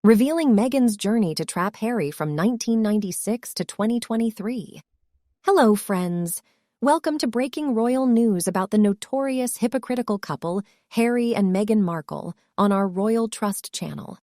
revealing Meghan's journey to trap Harry from 1996 to 2023. Hello, friends. Welcome to breaking royal news about the notorious hypocritical couple, Harry and Meghan Markle, on our Royal Trust channel.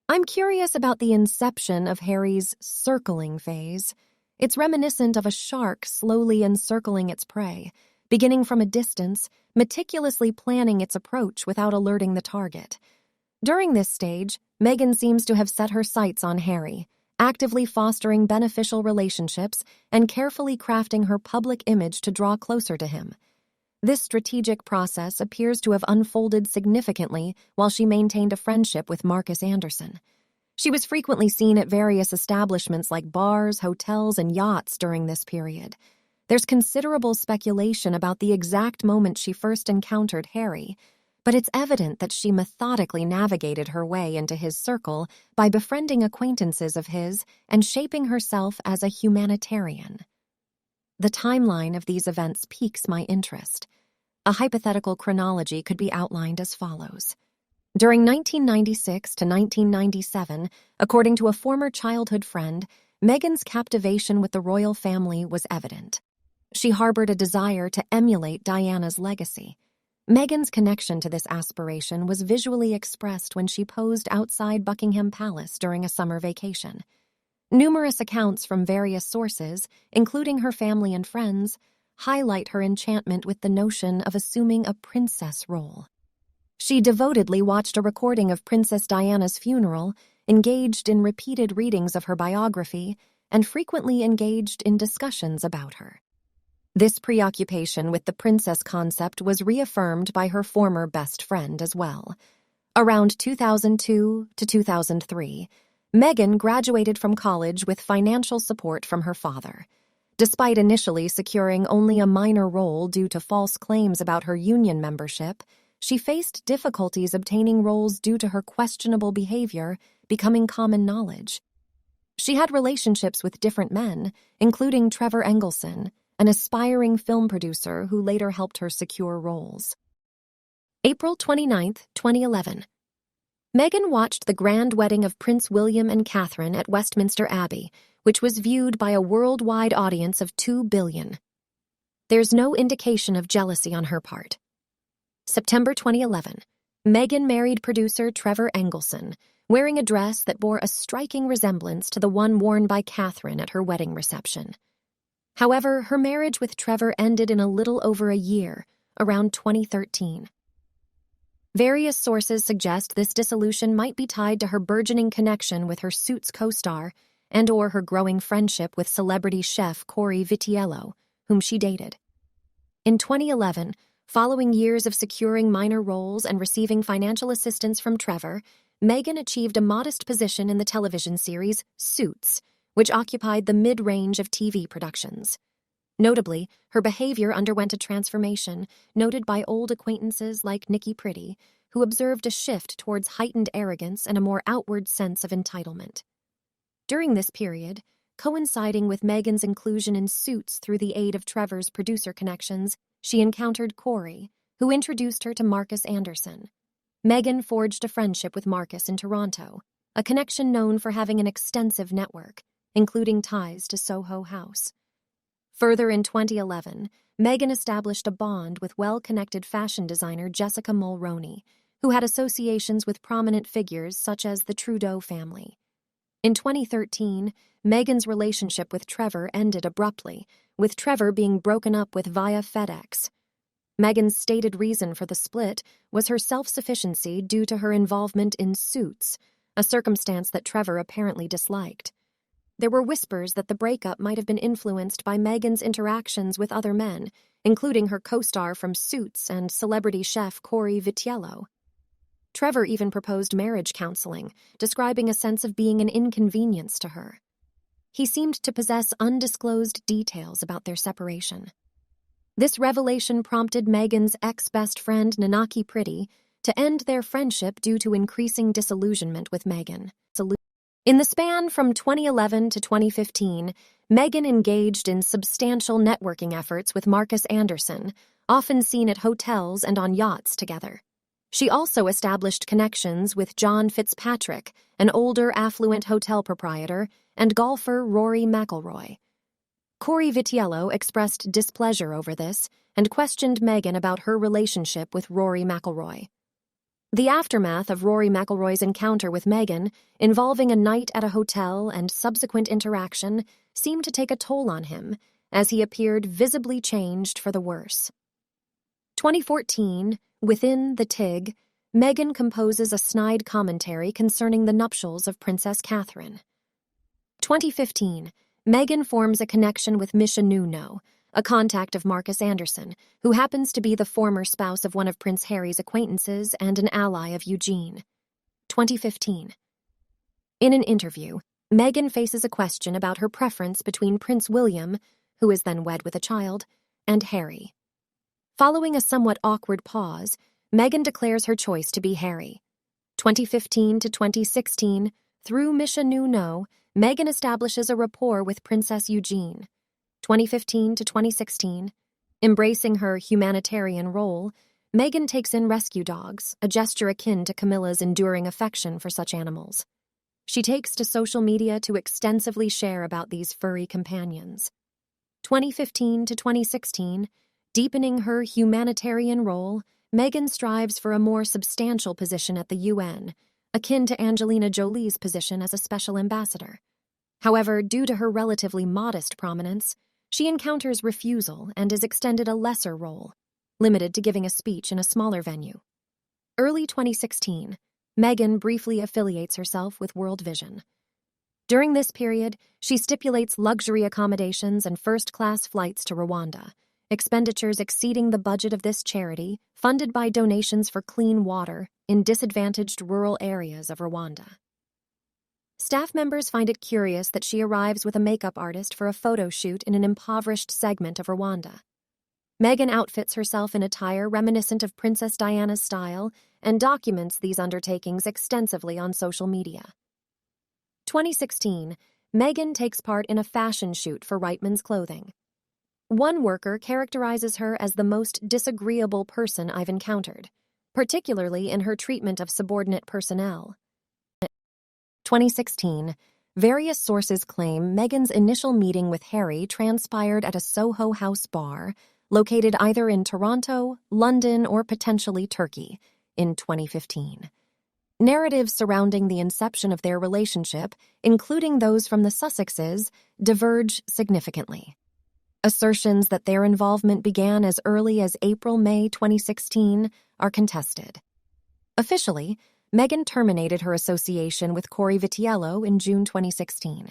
I'm curious about the inception of Harry's circling phase. It's reminiscent of a shark slowly encircling its prey, beginning from a distance, meticulously planning its approach without alerting the target. During this stage, Meghan seems to have set her sights on Harry, actively fostering beneficial relationships and carefully crafting her public image to draw closer to him. This strategic process appears to have unfolded significantly while she maintained a friendship with Marcus Anderson. She was frequently seen at various establishments like bars, hotels, and yachts during this period. There's considerable speculation about the exact moment she first encountered Harry, but it's evident that she methodically navigated her way into his circle by befriending acquaintances of his and shaping herself as a humanitarian. The timeline of these events piques my interest. A hypothetical chronology could be outlined as follows. During 1996 to 1997, according to a former childhood friend, Meghan's captivation with the royal family was evident. She harbored a desire to emulate Diana's legacy. Meghan's connection to this aspiration was visually expressed when she posed outside Buckingham Palace during a summer vacation. Numerous accounts from various sources, including her family and friends, highlight her enchantment with the notion of assuming a princess role. She devotedly watched a recording of Princess Diana's funeral, engaged in repeated readings of her biography, and frequently engaged in discussions about her. This preoccupation with the princess concept was reaffirmed by her former best friend as well. Around 2002 to 2003, Meghan graduated from college with financial support from her father. Despite initially securing only a minor role due to false claims about her union membership, she faced difficulties obtaining roles due to her questionable behavior becoming common knowledge. She had relationships with different men, including Trevor Engelson, an aspiring film producer who later helped her secure roles. April 29, 2011. Meghan watched the grand wedding of Prince William and Catherine at Westminster Abbey, which was viewed by a worldwide audience of 2 billion. There's no indication of jealousy on her part. September 2011. Meghan married producer Trevor Engelson, wearing a dress that bore a striking resemblance to the one worn by Catherine at her wedding reception. However, her marriage with Trevor ended in a little over a year, around 2013. Various sources suggest this dissolution might be tied to her burgeoning connection with her Suits co-star and/or her growing friendship with celebrity chef Corey Vitiello, whom she dated. In 2011, following years of securing minor roles and receiving financial assistance from Trevor, Meghan achieved a modest position in the television series Suits, which occupied the mid-range of TV productions. Notably, her behavior underwent a transformation, noted by old acquaintances like Nikki Pretty, who observed a shift towards heightened arrogance and a more outward sense of entitlement. During this period, coinciding with Meghan's inclusion in Suits through the aid of Trevor's producer connections, she encountered Corey, who introduced her to Marcus Anderson. Meghan forged a friendship with Marcus in Toronto, a connection known for having an extensive network, including ties to Soho House. Further in 2011, Meghan established a bond with well-connected fashion designer Jessica Mulroney, who had associations with prominent figures such as the Trudeau family. In 2013, Meghan's relationship with Trevor ended abruptly, with Trevor being broken up with via FedEx. Meghan's stated reason for the split was her self-sufficiency due to her involvement in Suits, a circumstance that Trevor apparently disliked. There were whispers that the breakup might have been influenced by Meghan's interactions with other men, including her co-star from Suits and celebrity chef Corey Vitiello. Trevor even proposed marriage counseling, describing a sense of being an inconvenience to her. He seemed to possess undisclosed details about their separation. This revelation prompted Meghan's ex-best friend Nanaki Pretty to end their friendship due to increasing disillusionment with Meghan. In the span from 2011 to 2015, Meghan engaged in substantial networking efforts with Marcus Anderson, often seen at hotels and on yachts together. She also established connections with John Fitzpatrick, an older affluent hotel proprietor, and golfer Rory McIlroy. Corey Vitiello expressed displeasure over this and questioned Meghan about her relationship with Rory McIlroy. The aftermath of Rory McIlroy's encounter with Meghan, involving a night at a hotel and subsequent interaction, seemed to take a toll on him, as he appeared visibly changed for the worse. 2014, within The Tig, Meghan composes a snide commentary concerning the nuptials of Princess Catherine. 2015, Meghan forms a connection with Misha Nuno, a contact of Marcus Anderson, who happens to be the former spouse of one of Prince Harry's acquaintances and an ally of Eugene. 2015. In an interview, Meghan faces a question about her preference between Prince William, who is then wed with a child, and Harry. Following a somewhat awkward pause, Meghan declares her choice to be Harry. 2015 to 2016, through Misha Nuno, Meghan establishes a rapport with Princess Eugene. 2015 to 2016, embracing her humanitarian role, Meghan takes in rescue dogs, a gesture akin to Camilla's enduring affection for such animals. She takes to social media to extensively share about these furry companions. 2015 to 2016, deepening her humanitarian role, Meghan strives for a more substantial position at the UN, akin to Angelina Jolie's position as a special ambassador. However, due to her relatively modest prominence, she encounters refusal and is extended a lesser role, limited to giving a speech in a smaller venue. Early 2016, Meghan briefly affiliates herself with World Vision. During this period, she stipulates luxury accommodations and first-class flights to Rwanda, expenditures exceeding the budget of this charity, funded by donations for clean water in disadvantaged rural areas of Rwanda. Staff members find it curious that she arrives with a makeup artist for a photo shoot in an impoverished segment of Rwanda. Meghan outfits herself in attire reminiscent of Princess Diana's style and documents these undertakings extensively on social media. 2016, Meghan takes part in a fashion shoot for Reitman's clothing. One worker characterizes her as the most disagreeable person I've encountered, particularly in her treatment of subordinate personnel. 2016, various sources claim Meghan's initial meeting with Harry transpired at a Soho House bar, located either in Toronto, London, or potentially Turkey, in 2015. Narratives surrounding the inception of their relationship, including those from the Sussexes, diverge significantly. Assertions that their involvement began as early as April-May 2016 are contested. Officially, Meghan terminated her association with Corey Vitiello in June 2016.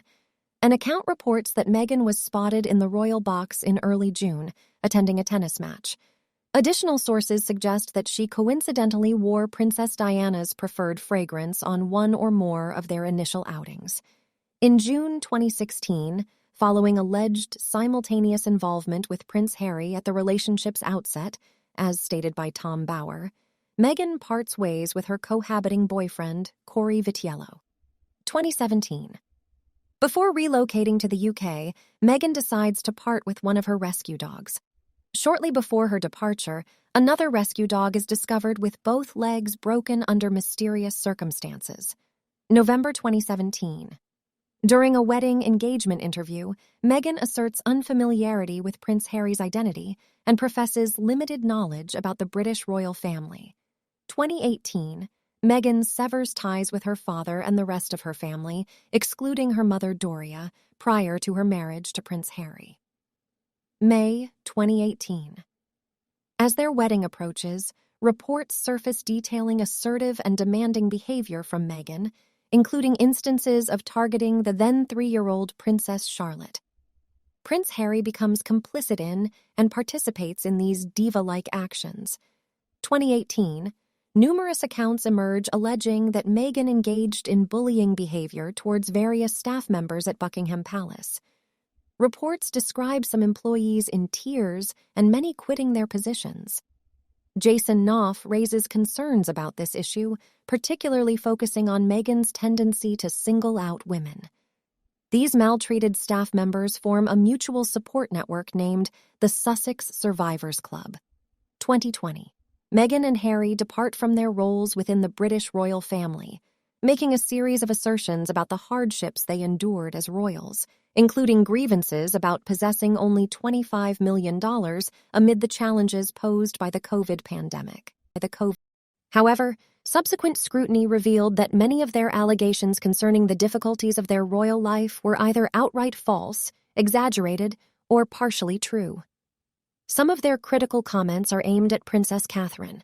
An account reports that Meghan was spotted in the Royal Box in early June, attending a tennis match. Additional sources suggest that she coincidentally wore Princess Diana's preferred fragrance on one or more of their initial outings. In June 2016, following alleged simultaneous involvement with Prince Harry at the relationship's outset, as stated by Tom Bauer, Meghan parts ways with her cohabiting boyfriend, Corey Vitiello. 2017. Before relocating to the UK, Meghan decides to part with one of her rescue dogs. Shortly before her departure, another rescue dog is discovered with both legs broken under mysterious circumstances. November 2017. During a wedding engagement interview, Meghan asserts unfamiliarity with Prince Harry's identity and professes limited knowledge about the British royal family. 2018, Meghan severs ties with her father and the rest of her family, excluding her mother Doria, prior to her marriage to Prince Harry. May 2018. As their wedding approaches, reports surface detailing assertive and demanding behavior from Meghan, including instances of targeting the then 3-year-old Princess Charlotte. Prince Harry becomes complicit in and participates in these diva-like actions. 2018, numerous accounts emerge alleging that Meghan engaged in bullying behavior towards various staff members at Buckingham Palace. Reports describe some employees in tears and many quitting their positions. Jason Knopf raises concerns about this issue, particularly focusing on Meghan's tendency to single out women. These maltreated staff members form a mutual support network named the Sussex Survivors Club. 2020. Meghan and Harry depart from their roles within the British royal family, making a series of assertions about the hardships they endured as royals, including grievances about possessing only $25 million amid the challenges posed by the COVID pandemic. However, subsequent scrutiny revealed that many of their allegations concerning the difficulties of their royal life were either outright false, exaggerated, or partially true. Some of their critical comments are aimed at Princess Catherine.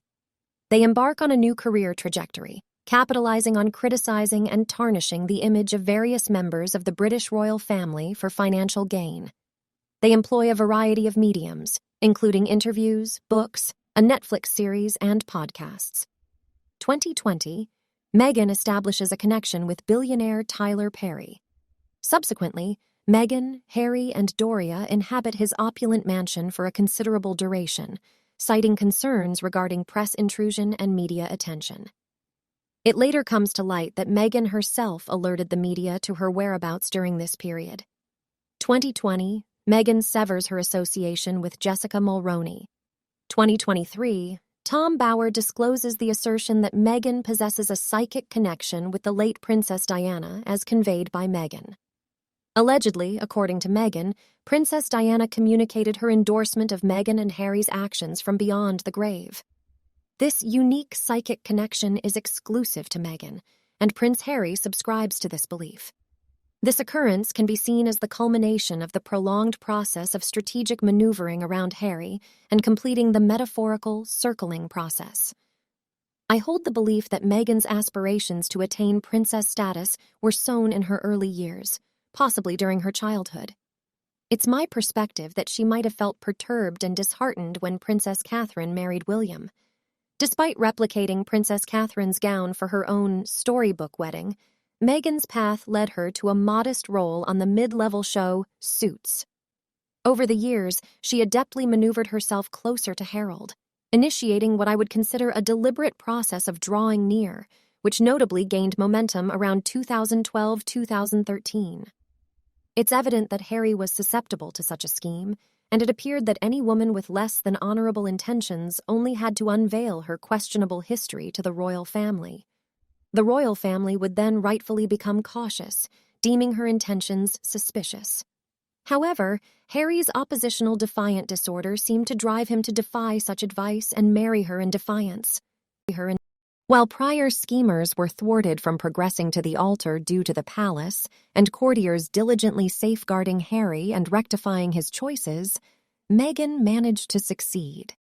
They embark on a new career trajectory, capitalizing on criticizing and tarnishing the image of various members of the British royal family for financial gain. They employ a variety of mediums, including interviews, books, a Netflix series, and podcasts. 2020, Meghan establishes a connection with billionaire Tyler Perry. Subsequently, Meghan, Harry, and Doria inhabit his opulent mansion for a considerable duration, citing concerns regarding press intrusion and media attention. It later comes to light that Meghan herself alerted the media to her whereabouts during this period. 2020, Meghan severs her association with Jessica Mulroney. 2023, Tom Bauer discloses the assertion that Meghan possesses a psychic connection with the late Princess Diana, as conveyed by Meghan. Allegedly, according to Meghan, Princess Diana communicated her endorsement of Meghan and Harry's actions from beyond the grave. This unique psychic connection is exclusive to Meghan, and Prince Harry subscribes to this belief. This occurrence can be seen as the culmination of the prolonged process of strategic maneuvering around Harry and completing the metaphorical circling process. I hold the belief that Meghan's aspirations to attain princess status were sown in her early years, possibly during her childhood. It's my perspective that she might have felt perturbed and disheartened when Princess Catherine married William. Despite replicating Princess Catherine's gown for her own storybook wedding, Meghan's path led her to a modest role on the mid-level show Suits. Over the years, she adeptly maneuvered herself closer to Harold, initiating what I would consider a deliberate process of drawing near, which notably gained momentum around 2012-2013. It's evident that Harry was susceptible to such a scheme, and it appeared that any woman with less than honorable intentions only had to unveil her questionable history to the royal family. The royal family would then rightfully become cautious, deeming her intentions suspicious. However, Harry's oppositional defiant disorder seemed to drive him to defy such advice and marry her in defiance. While prior schemers were thwarted from progressing to the altar due to the palace, and courtiers diligently safeguarding Harry and rectifying his choices, Meghan managed to succeed.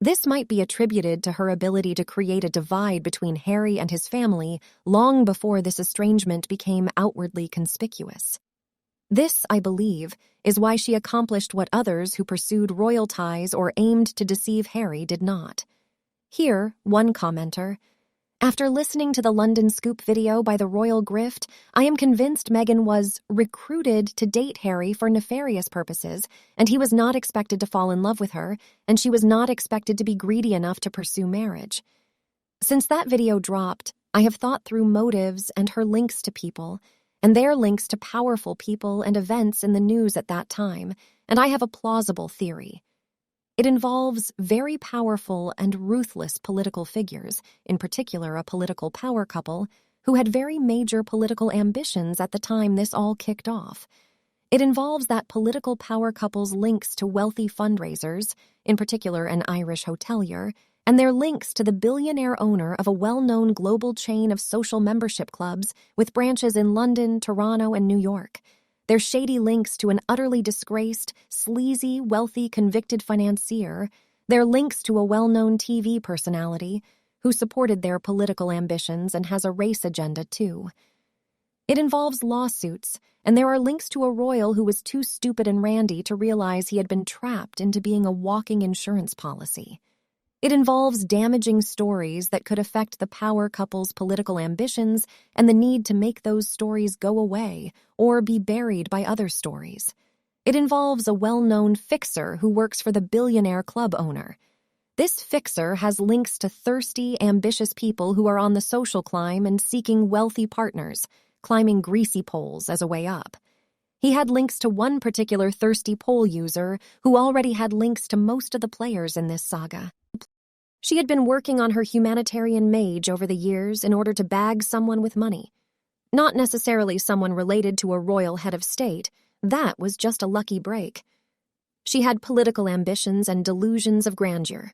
This might be attributed to her ability to create a divide between Harry and his family long before this estrangement became outwardly conspicuous. This, I believe, is why she accomplished what others who pursued royal ties or aimed to deceive Harry did not. Here, one commenter, "After listening to the London Scoop video by the Royal Grift, I am convinced Meghan was recruited to date Harry for nefarious purposes, and he was not expected to fall in love with her, and she was not expected to be greedy enough to pursue marriage. Since that video dropped, I have thought through motives and her links to people, and their links to powerful people and events in the news at that time, and I have a plausible theory. It involves very powerful and ruthless political figures, in particular a political power couple, who had very major political ambitions at the time this all kicked off. It involves that political power couple's links to wealthy fundraisers, in particular an Irish hotelier, and their links to the billionaire owner of a well-known global chain of social membership clubs with branches in London, Toronto, and New York. Their shady links to an utterly disgraced, sleazy, wealthy, convicted financier, their links to a well-known TV personality who supported their political ambitions and has a race agenda too. It involves lawsuits, and there are links to a royal who was too stupid and randy to realize he had been trapped into being a walking insurance policy. It involves damaging stories that could affect the power couple's political ambitions and the need to make those stories go away or be buried by other stories. It involves a well-known fixer who works for the billionaire club owner. This fixer has links to thirsty, ambitious people who are on the social climb and seeking wealthy partners, climbing greasy poles as a way up. He had links to one particular thirsty pole user who already had links to most of the players in this saga. She had been working on her humanitarian mage over the years in order to bag someone with money. Not necessarily someone related to a royal head of state. That was just a lucky break. She had political ambitions and delusions of grandeur.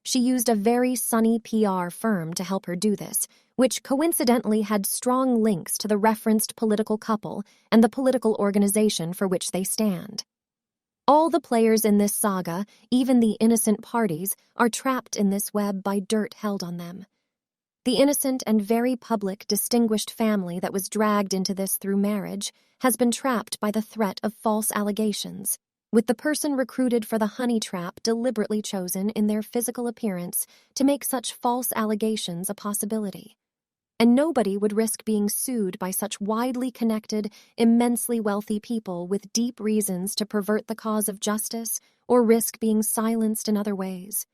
She used a very sunny PR firm to help her do this, which coincidentally had strong links to the referenced political couple and the political organization for which they stand. All the players in this saga, even the innocent parties, are trapped in this web by dirt held on them. The innocent and very public distinguished family that was dragged into this through marriage has been trapped by the threat of false allegations, with the person recruited for the honey trap deliberately chosen in their physical appearance to make such false allegations a possibility. And nobody would risk being sued by such widely connected, immensely wealthy people with deep reasons to pervert the cause of justice or risk being silenced in other ways.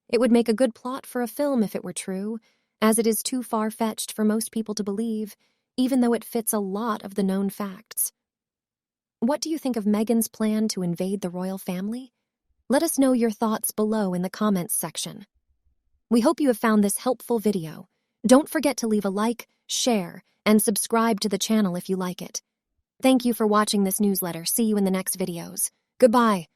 It would make a good plot for a film if it were true, as it is too far-fetched for most people to believe, even though it fits a lot of the known facts. What do you think of Meghan's plan to invade the royal family? Let us know your thoughts below in the comments section. We hope you have found this helpful video. Don't forget to leave a like, share, and subscribe to the channel if you like it. Thank you for watching this newsletter. See you in the next videos. Goodbye.